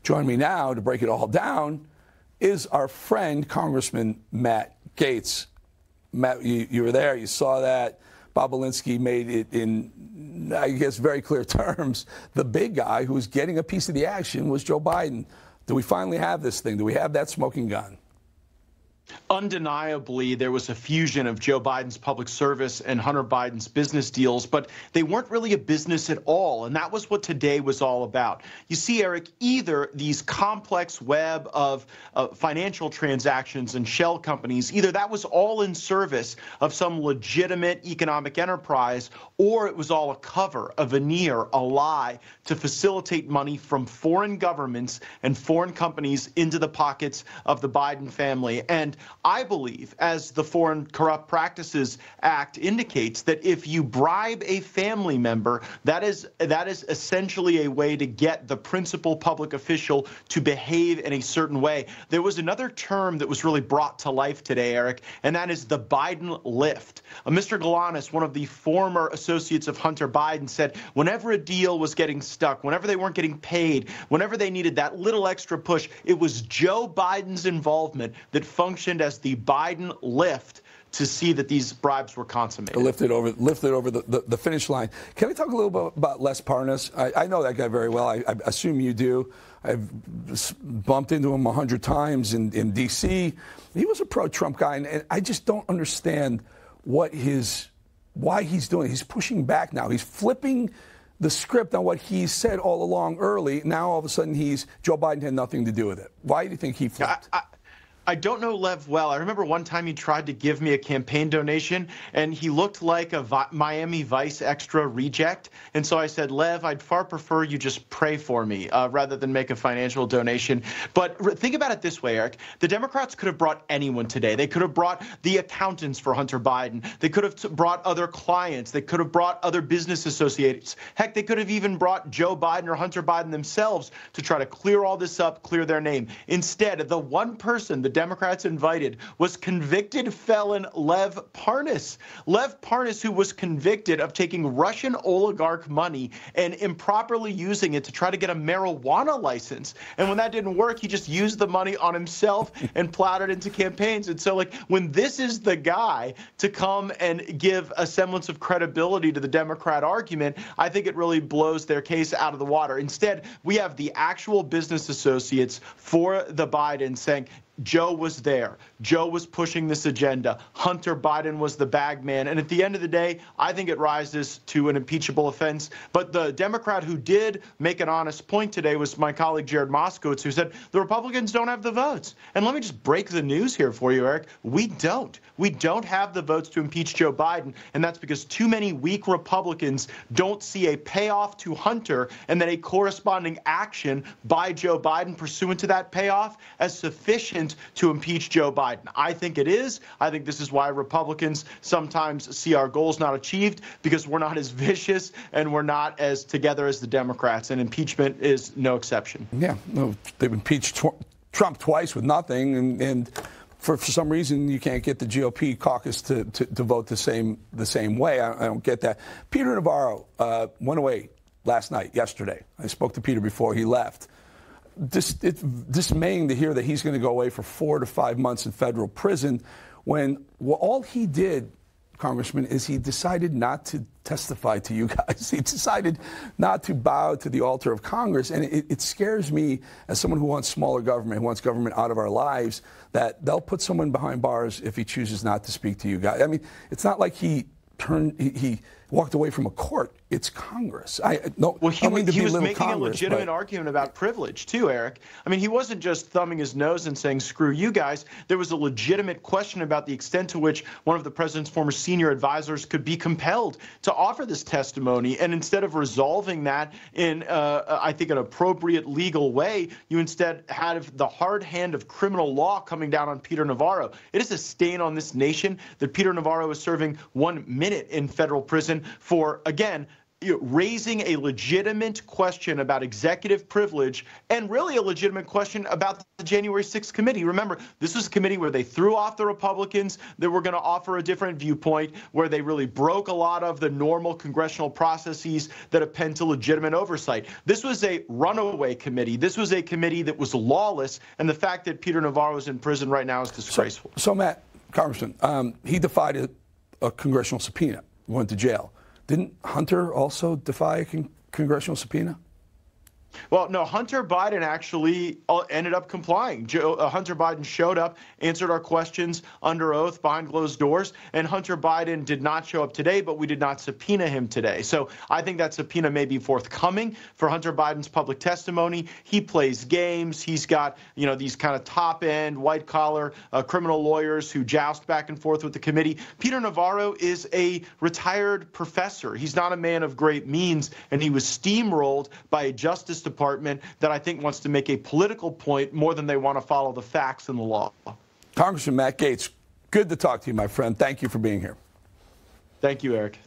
Joining me now to break it all down is our friend, Congressman Matt Gaetz. Matt, you were there. You saw that. Bobulinksi made it in, I guess, very clear terms. The big guy who was getting a piece of the action was Joe Biden. Do we finally have this thing? Do we have that smoking gun? Undeniably, there was a fusion of Joe Biden's public service and Hunter Biden's business deals, but they weren't really a business at all. And that was what today was all about. You see, Eric, either these complex web of financial transactions and shell companies, either that was all in service of some legitimate economic enterprise, or it was all a cover, a veneer, a lie to facilitate money from foreign governments and foreign companies into the pockets of the Biden family. And I believe, as the Foreign Corrupt Practices Act indicates, that if you bribe a family member, that is essentially a way to get the principal public official to behave in a certain way. There was another term that was really brought to life today, Eric, and that is the Biden lift. Mr. Galanis, one of the former associates of Hunter Biden, said whenever a deal was getting stuck, whenever they weren't getting paid, whenever they needed that little extra push, it was Joe Biden's involvement that functioned as the Biden lift to see that these bribes were consummated. Lifted over the finish line. Can we talk a little bit about Lev Parnas? I know that guy very well. I assume you do. I've bumped into him 100 times in D.C. He was a pro-Trump guy, and I just don't understand why he's doing it. He's pushing back now. He's flipping the script on what he said all along early. Now, all of a sudden, Joe Biden had nothing to do with it. Why do you think he flipped? I don't know Lev well. I remember one time he tried to give me a campaign donation, and he looked like a Miami Vice extra reject. And so I said, Lev, I'd far prefer you just pray for me rather than make a financial donation. But think about it this way, Eric. The Democrats could have brought anyone today. They could have brought the accountants for Hunter Biden. They could have brought other clients. They could have brought other business associates. Heck, they could have even brought Joe Biden or Hunter Biden themselves to try to clear all this up, clear their name. Instead, the one person the Democrats invited was convicted felon Lev Parnas. Lev Parnas, who was convicted of taking Russian oligarch money and improperly using it to try to get a marijuana license. And when that didn't work, he just used the money on himself and plowed it into campaigns. And so, like, when this is the guy to come and give a semblance of credibility to the Democrat argument, I think it really blows their case out of the water. Instead, we have the actual business associates for the Biden saying, Joe was there. Joe was pushing this agenda. Hunter Biden was the bag man. And at the end of the day, I think it rises to an impeachable offense. But the Democrat who did make an honest point today was my colleague Jared Moskowitz, who said the Republicans don't have the votes. And let me just break the news here for you, Eric. We don't. We don't have the votes to impeach Joe Biden. And that's because too many weak Republicans don't see a payoff to Hunter and then a corresponding action by Joe Biden pursuant to that payoff as sufficient to impeach Joe Biden. I think it is. I think this is why Republicans sometimes see our goals not achieved, because we're not as vicious and we're not as together as the Democrats, and impeachment is no exception. Yeah, no, they've impeached Trump twice with nothing, and for some reason you can't get the GOP caucus to vote the same way. I don't get that. Peter Navarro went away yesterday. I spoke to Peter before he left. It's dismaying to hear that he's going to go away for 4 to 5 months in federal prison when all he did, Congressman, is he decided not to testify to you guys. He decided not to bow to the altar of Congress. And it scares me as someone who wants smaller government, who wants government out of our lives, that they'll put someone behind bars if he chooses not to speak to you guys. I mean, it's not like he walked away from a court. It's Congress. He was making a legitimate argument about privilege, too, Eric. I mean, he wasn't just thumbing his nose and saying, screw you guys. There was a legitimate question about the extent to which one of the president's former senior advisors could be compelled to offer this testimony. And instead of resolving that in, I think, an appropriate legal way, you instead had the hard hand of criminal law coming down on Peter Navarro. It is a stain on this nation that Peter Navarro is serving 1 minute in federal prison for, again, raising a legitimate question about executive privilege and really a legitimate question about the January 6th committee. Remember, this was a committee where they threw off the Republicans that were going to offer a different viewpoint, where they really broke a lot of the normal congressional processes that append to legitimate oversight. This was a runaway committee. This was a committee that was lawless, and the fact that Peter Navarro is in prison right now is disgraceful. So Matt, Congressman, he defied a congressional subpoena, went to jail. Didn't Hunter also defy a congressional subpoena? Well, no, Hunter Biden actually ended up complying. Hunter Biden showed up, answered our questions under oath behind closed doors, and Hunter Biden did not show up today, but we did not subpoena him today. So I think that subpoena may be forthcoming for Hunter Biden's public testimony. He plays games. He's got, these kind of top-end, white-collar criminal lawyers who joust back and forth with the committee. Peter Navarro is a retired professor. He's not a man of great means, and he was steamrolled by a Justice Department that I think wants to make a political point more than they want to follow the facts and the law. Congressman Matt Gaetz, good to talk to you, my friend. Thank you for being here. Thank you, Eric.